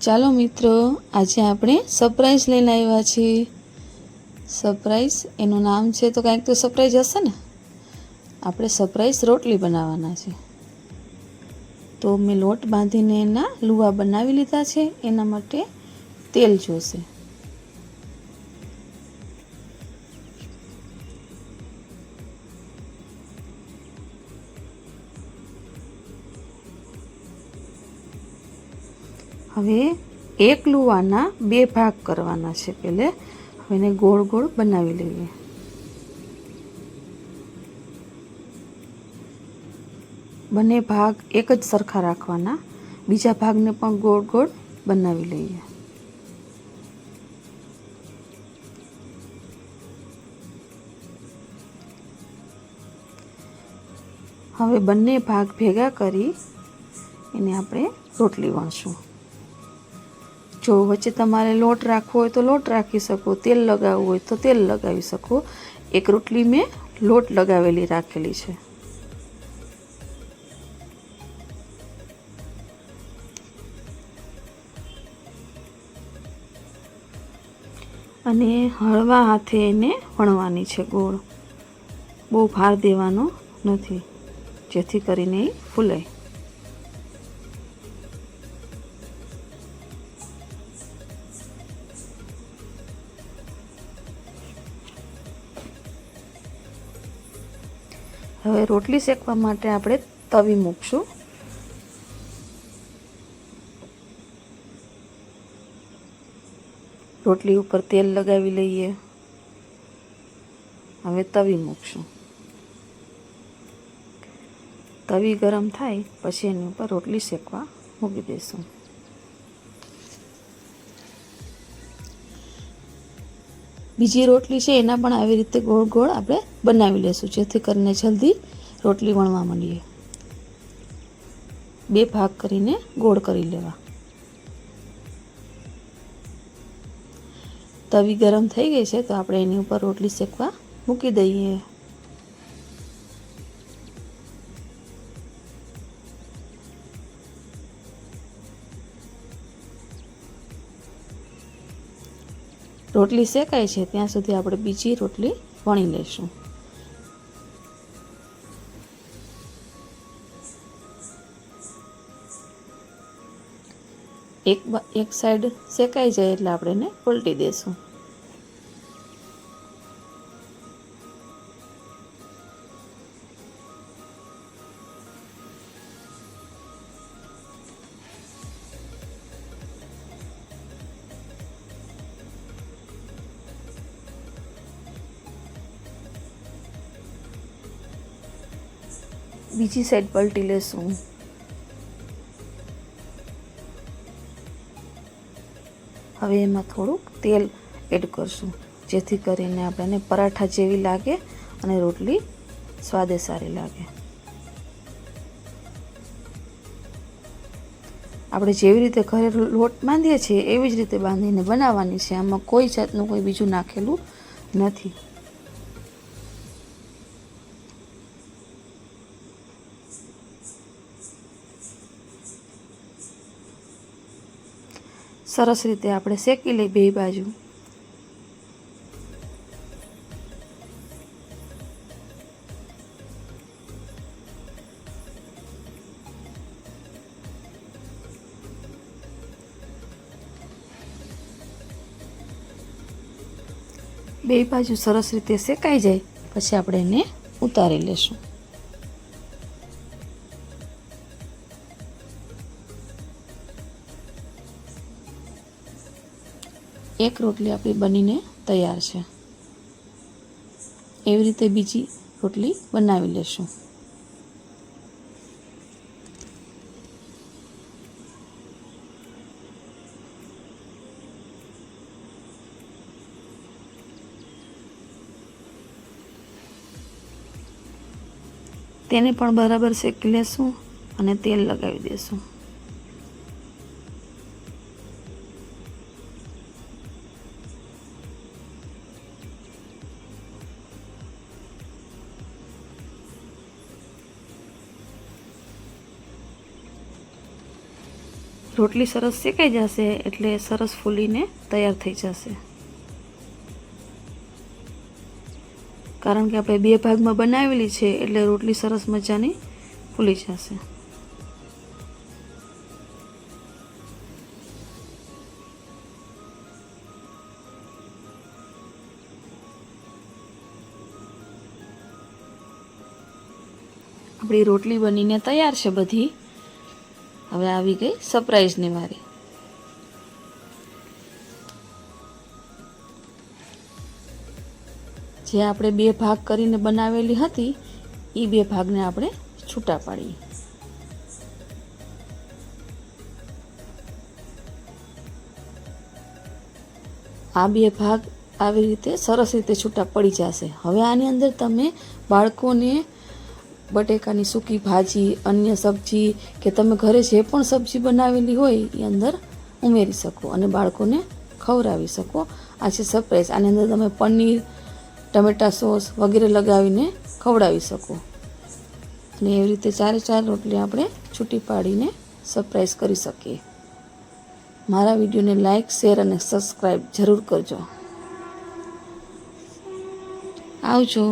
ચાલો મિત્રો, આજે આપણે સરપ્રાઈઝ લઈને આવ્યા છીએ. સરપ્રાઈઝ એનું નામ છે તો કાંઈક તો સરપ્રાઈઝ હશે ને. આપણે સરપ્રાઈઝ રોટલી બનાવવાના છે. તો મેં લોટ બાંધીને એના લુવા બનાવી લીધા છે. એના માટે તેલ જોશે. હવે એક લુવાના બે ભાગ કરવાના છે. પહેલે હવે એને ગોળ ગોળ બનાવી લઈએ. બંને ભાગ એક જ સરખા રાખવાના. બીજા ભાગને પણ ગોળ ગોળ બનાવી લઈએ. હવે બંને ભાગ ભેગા કરી એને આપણે રોટલી વણશું. જો વચ્ચે તમારે લોટ રાખવો હોય તો લોટ રાખી શકો, તેલ લગાવવું હોય તો તેલ લગાવી શકો. એક રોટલી મેં લોટ લગાવેલી રાખેલી છે. અને હળવા હાથે એને વણવાની છે ગોળ. બહુ ભાર દેવાનો નથી, જેથી કરીને એ ફૂલાય. હવે રોટલી શેકવા માટે આપણે તવી મૂકશું. રોટલી ઉપર તેલ લગાવી લઈએ. હવે તવી મૂકશું. તવી ગરમ થાય પછી એની ઉપર રોટલી શેકવા મૂકી દઈશું. બીજી રોટલી છે એના પણ આવી રીતે ગોળ ગોળ આપણે બનાવી લઈશું, જેથી કરીને જલ્દી રોટલી વણવા માંડીએ. બે ભાગ કરીને ગોળ કરી લેવા. તવી ગરમ થઈ ગઈ છે તો આપણે એની ઉપર રોટલી શેકવા મૂકી દઈએ. રોટલી શેકાય છે ત્યાં સુધી આપણે બીજી રોટલી વણી લઈશું. એક સાઈડ શેકાઈ જાય એટલે આપણે એને પલટી દઈશું. બીજી સાઈડ પલટી લેશું. હવે એમાં થોડુંક તેલ એડ કરશું, જેથી કરીને આપણને પરાઠા જેવી લાગે અને રોટલી સ્વાદે સારી લાગે. આપણે જેવી રીતે ઘરે લોટ બાંધીએ છીએ એવી જ રીતે બાંધીને બનાવવાની છે. આમાં કોઈ જાતનું કોઈ બીજું નાખેલું નથી. સરસ રીતે આપણે શેકી લઈ બે બાજુ. બે બાજુ સરસ રીતે શેકાઈ જાય પછી આપણે એને ઉતારી લેશું. એક રોટલી આપણી બનીને તૈયાર છે. એવી રીતે બીજી રોટલી બનાવી લેશું. તેને પણ બરાબર શેકી લેશું અને તેલ લગાવી દઈશું. રોટલી સરસ શેકાઈ જશે એટલે સરસ ફૂલીને તૈયાર થઈ જશે. કારણ કે આપણે 2 ભાગમાં બનાવેલી છે એટલે રોટલી સરસ મજાની ફૂલી જશે. આપણી રોટલી બનીને તૈયાર છે બધી. હવે આવી ગઈ સરપ્રાઈઝની વારી. જે આપણે 2 ભાગ કરીને બનાવેલી હતી એ 2 ભાગને આપણે છૂટા પાડીએ. આ 2 ભાગ આવી રીતે સરસ રીતે છૂટા પડી જશે. હવે આની અંદર તમે બાળકોને બટેકાની સૂકી ભાજી, અન્ય સબ્જી કે તમે ઘરે જે પણ સબ્જી બનાવેલી હોય એ અંદર ઉમેરી શકો અને બાળકોને ખવડાવી શકો. આ છે સરપ્રાઈઝ. આની અંદર તમે પનીર, ટમેટા સોસ વગેરે લગાવીને ખવડાવી શકો. અને એવી રીતે 4 રોટલી આપણે છૂટી પાડીને સરપ્રાઈઝ કરી શકીએ. મારા વિડીયોને લાઈક, શેર અને સબસ્ક્રાઈબ જરૂર કરજો. આવજો.